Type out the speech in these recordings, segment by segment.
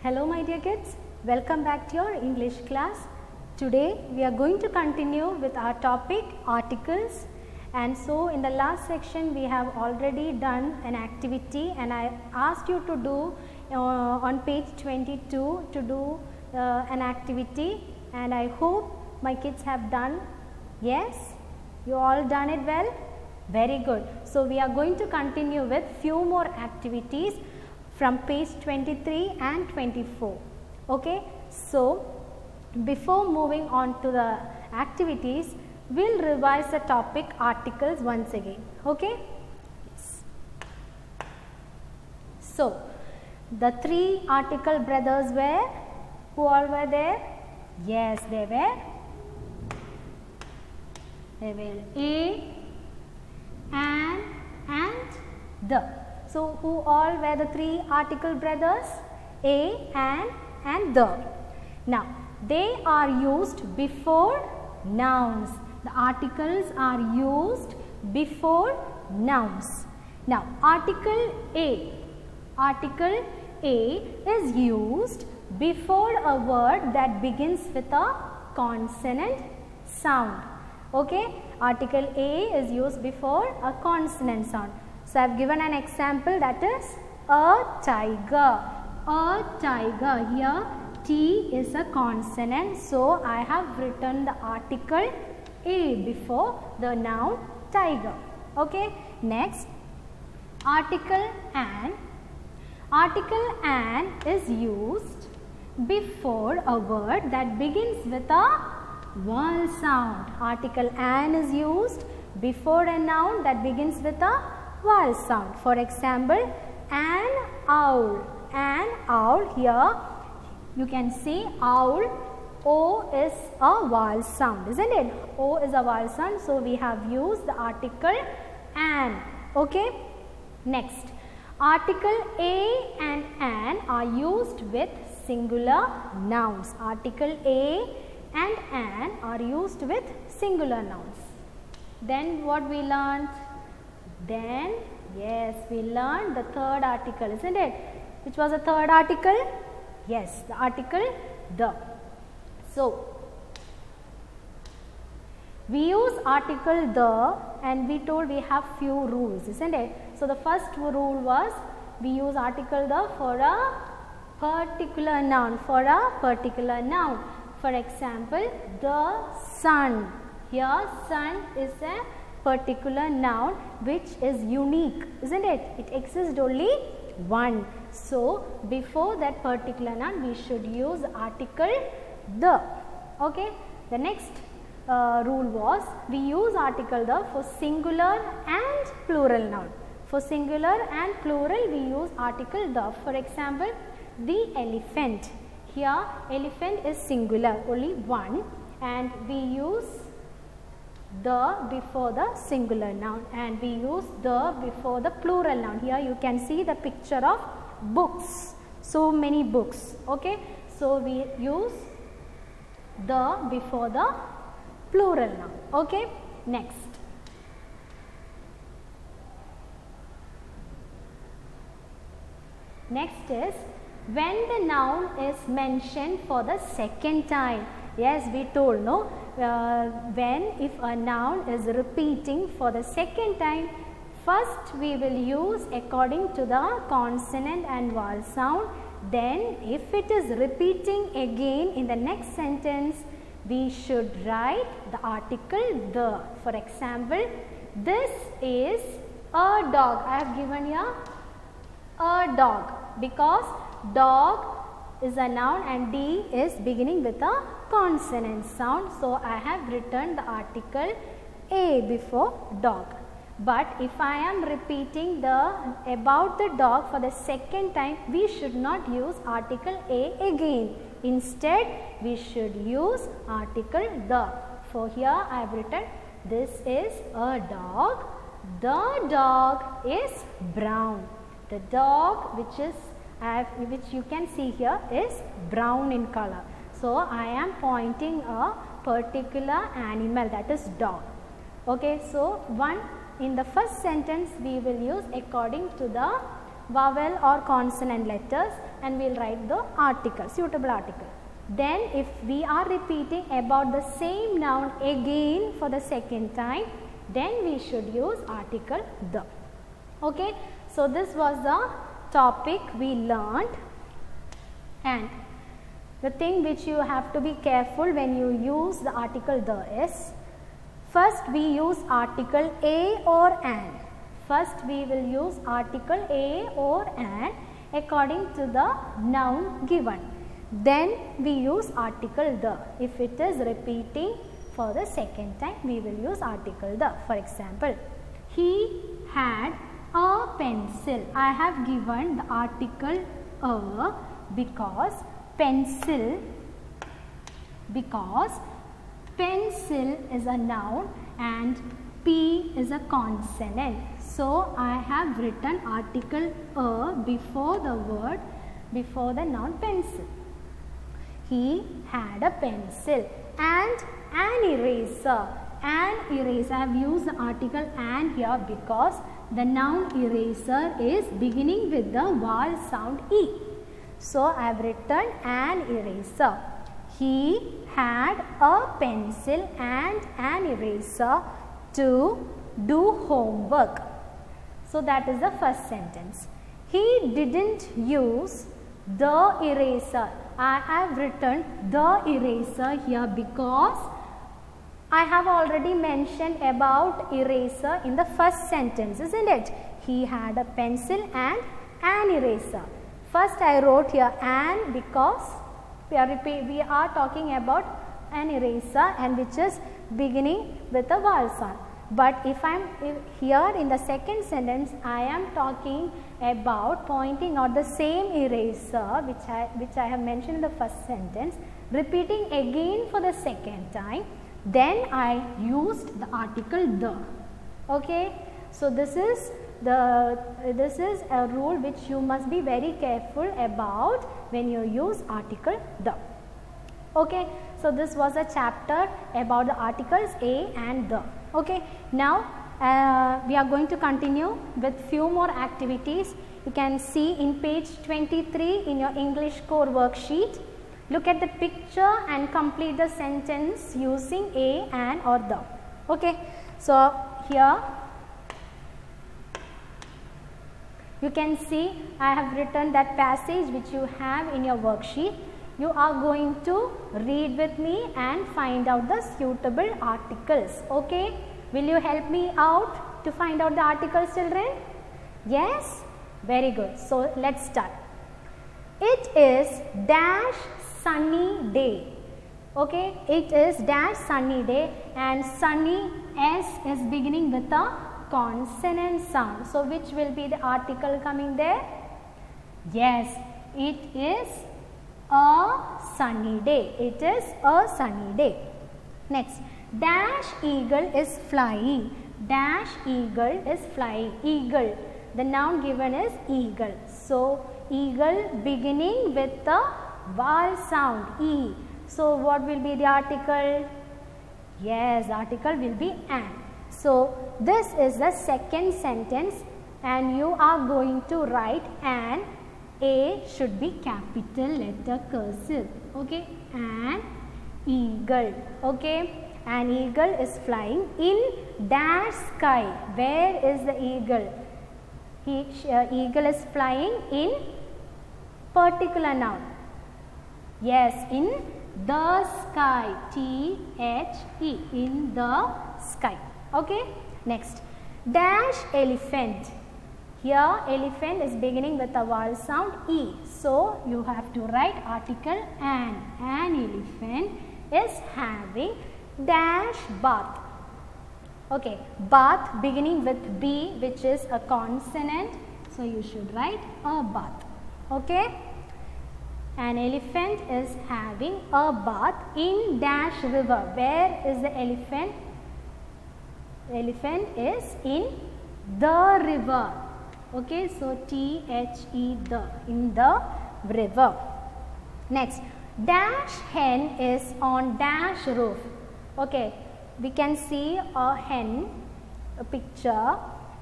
Hello my dear kids, welcome back to your English class. Today we are going to continue with our topic articles, and so in the last section we have already done an activity and I asked you to do on page 22 to do an activity, and I hope my kids have done. Yes, you all done it well? Very good. So we are going to continue with few more activities from page 23 and 24. Okay, so before moving on to the activities, we'll revise the topic articles once again. Okay, yes. So the three article brothers were, who all were there? Yes, they were A, an, and the. So who all were the three article brothers? A, an, and the. Now they are used before nouns. The articles are used before nouns. Now article A is used before a word that begins with a consonant sound. Okay, article A is used before a consonant sound. So I have given an example, that is a tiger. A tiger. Here T is a consonant, so I have written the article A before the noun tiger. Okay, next article an. Article an is used before a word that begins with a vowel sound. Article an is used before a noun that begins with a vowel sound. For example, an owl. An owl, here you can see owl, O is a vowel sound, isn't it? O is a vowel sound, so we have used the article an. Okay, next article A and an are used with singular nouns. Article A and an are used with singular nouns. Then what we learned? Then yes, we learned the third article, isn't it? Which was the third article? Yes, the article the. So we use article the, and we told we have few rules, isn't it? So the first rule was we use article the for a particular noun. For a particular noun. For example, the sun. Here sun is a particular noun which is unique, isn't it? It exists only one. So before that particular noun we should use article the. Okay, the next rule was we use article the for singular and plural noun. For singular and plural we use article the. For example, the elephant. Here elephant is singular, only one, and we use the before the singular noun, and we use the before the plural noun. Here you can see the picture of books, so many books. Okay, so we use the before the plural noun. Okay, next is when the noun is mentioned for the second time. Yes, we told, no, when if a noun is repeating for the second time, first we will use according to the consonant and vowel sound. Then if it is repeating again in the next sentence, we should write the article the. For example, this is a dog. I have given here a dog because dog is a noun and D is beginning with a consonant sound. So I have written the article A before dog. But if I am repeating the about the dog for the second time, we should not use article A again. Instead, we should use article the. For here I have written this is a dog. The dog is brown. The dog which you can see here is brown in color. So I am pointing a particular animal, that is dog. Okay, so in the first sentence we will use according to the vowel or consonant letters, and we will write the article, suitable article. Then if we are repeating about the same noun again for the second time, then we should use article the. Okay. So this was the topic we learned, and the thing which you have to be careful when you use the article the is, first we use article a or an. First we will use article a or an according to the noun given. Then we use article the. If it is repeating for the second time, we will use article the. For example, he had a pencil. I have given the article a because pencil is a noun and P is a consonant. So I have written article a before the word, before the noun pencil. He had a pencil and an eraser. An eraser, I have used the article an here because the noun eraser is beginning with the vowel sound E. So I have written an eraser. He had a pencil and an eraser to do homework. So that is the first sentence. He didn't use the eraser. I have written the eraser here because I have already mentioned about eraser in the first sentence, isn't it? He had a pencil and an eraser. First I wrote here an because we are talking about an eraser and which is beginning with a vowel sound. But if here in the second sentence, I am talking about pointing out the same eraser which I have mentioned in the first sentence, repeating again for the second time. Then I used the article the. Okay, so this is a rule which you must be very careful about when you use article the. Okay, so this was a chapter about the articles a and the. Okay, now we are going to continue with few more activities. You can see in page 23 in your English core worksheet. Look at the picture and complete the sentence using a, an or the. Okay, so here you can see I have written that passage which you have in your worksheet. You are going to read with me and find out the suitable articles. Okay, will you help me out to find out the articles, children? Yes, very good. So let's start. It is dash sunny day. Okay, it is dash sunny day and sunny S is beginning with a consonant sound. So which will be the article coming there? Yes, it is a sunny day. It is a sunny day. Next, dash eagle is flying. Dash eagle is flying. Eagle, the noun given is eagle. So eagle beginning with the vowel sound E. So what will be the article? Yes, the article will be an. So this is the second sentence and you are going to write an. A should be capital letter cursive. Okay, an eagle. Okay, an eagle is flying in dash sky. Where is the eagle? Eagle is flying in particular noun. Yes, in the sky. T-H-E, in the sky. Okay, next, dash elephant. Here elephant is beginning with a vowel sound E. So you have to write article an. An elephant is having dash bath. Okay, bath beginning with B which is a consonant. So you should write a bath. Okay, an elephant is having a bath in dash river. Where is the elephant? The elephant is in the river. Okay, so T-H-E, the, in the river. Next, dash hen is on dash roof. Okay, we can see a hen, a picture,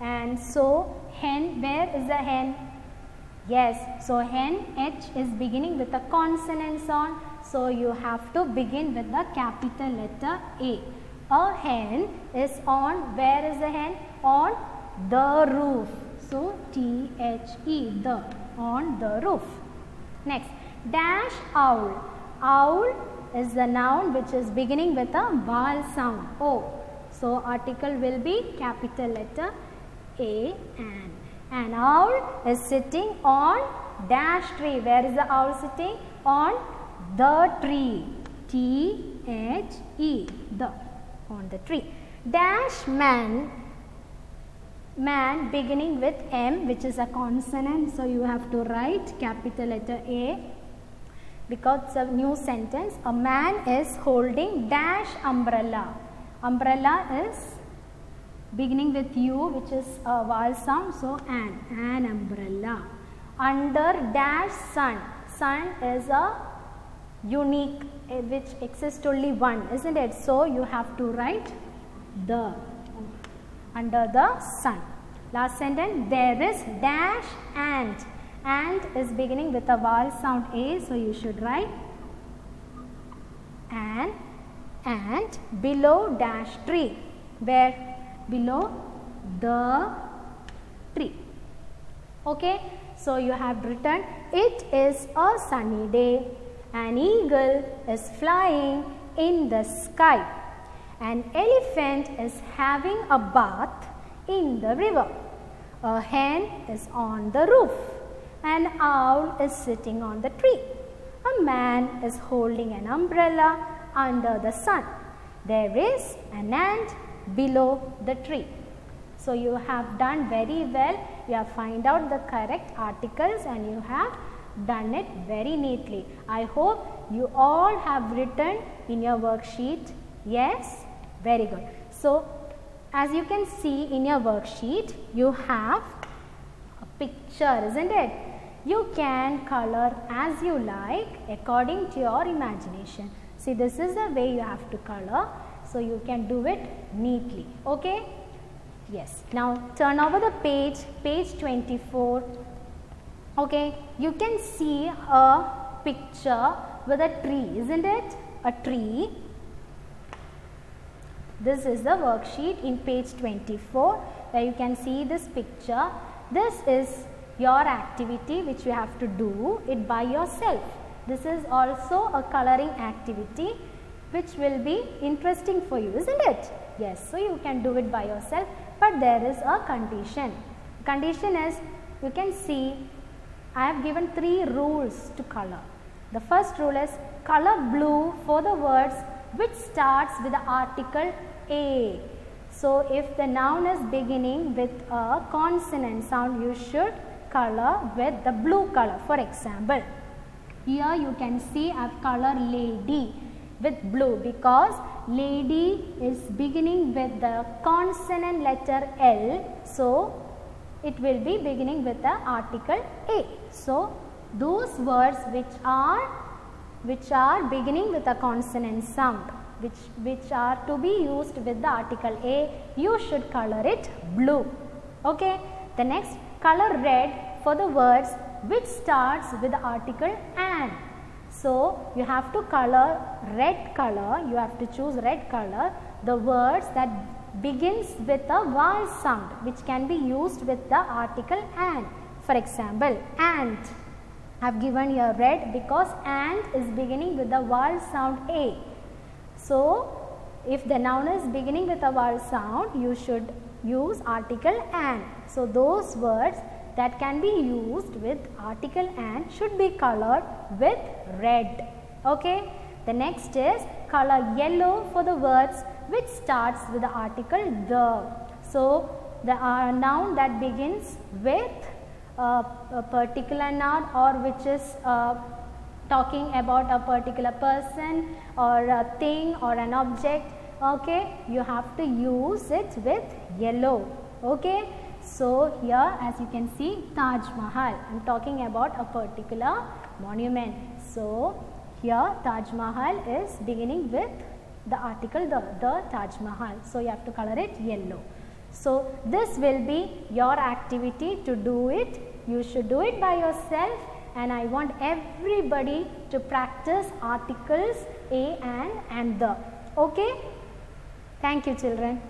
and so hen, where is the hen? Yes, so hen, H is beginning with a consonant sound. So you have to begin with the capital letter A. A hen is on, where is the hen? On the roof. So T-H-E, the, on the roof. Next, dash owl. Owl is the noun which is beginning with a vowel sound, O. So article will be capital letter A, and. An owl is sitting on dash tree. Where is the owl sitting? On the tree. T-H-E, the, on the tree. Dash man, man beginning with M, which is a consonant. So you have to write capital letter A because it's a new sentence. A man is holding dash umbrella. Umbrella is beginning with U, which is a vowel sound, so an umbrella. Under dash sun, sun is a unique which exists only one, isn't it? So you have to write the, under the sun. Last sentence, there is dash ant. Ant is beginning with a vowel sound A, so you should write an ant below dash tree. Where? Below the tree. Okay, so you have written, it is a sunny day. An eagle is flying in the sky. An elephant is having a bath in the river. A hen is on the roof. An owl is sitting on the tree. A man is holding an umbrella under the sun. There is an ant below the tree. So you have done very well. You have found out the correct articles and you have done it very neatly. I hope you all have written in your worksheet. Yes, very good. So as you can see in your worksheet, you have a picture, isn't it? You can color as you like according to your imagination. See, this is the way you have to color. So you can do it neatly. Okay? Yes. Now turn over the page, page 24. Okay. You can see a picture with a tree, isn't it? A tree. This is the worksheet in page 24 where you can see this picture. This is your activity which you have to do it by yourself. This is also a coloring activity which will be interesting for you, isn't it? Yes, so you can do it by yourself, but there is a condition. Condition is, you can see I have given 3 rules to color. The first rule is color blue for the words which starts with the article A. So if the noun is beginning with a consonant sound, you should color with the blue color. For example, here you can see I have colored lady with blue because lady is beginning with the consonant letter L. So it will be beginning with the article A. So those words which are beginning with a consonant sound, which are to be used with the article A, you should color it blue. Okay. The next, color red for the words which starts with the article an. So you have to color red color, you have to choose red color, the words that begins with a vowel sound which can be used with the article an. For example, ant. I have given here red because ant is beginning with the vowel sound A. So if the noun is beginning with a vowel sound, you should use article an. So those words that can be used with article and should be colored with red. Okay. The next is color yellow for the words which starts with the article the. So the noun that begins with a particular noun or which is talking about a particular person or a thing or an object, okay, you have to use it with yellow. Okay. So here as you can see Taj Mahal, I am talking about a particular monument. So here Taj Mahal is beginning with the article the Taj Mahal. So you have to color it yellow. So, this will be your activity to do it. You should do it by yourself, and I want everybody to practice articles a and the. Okay? Thank you, children.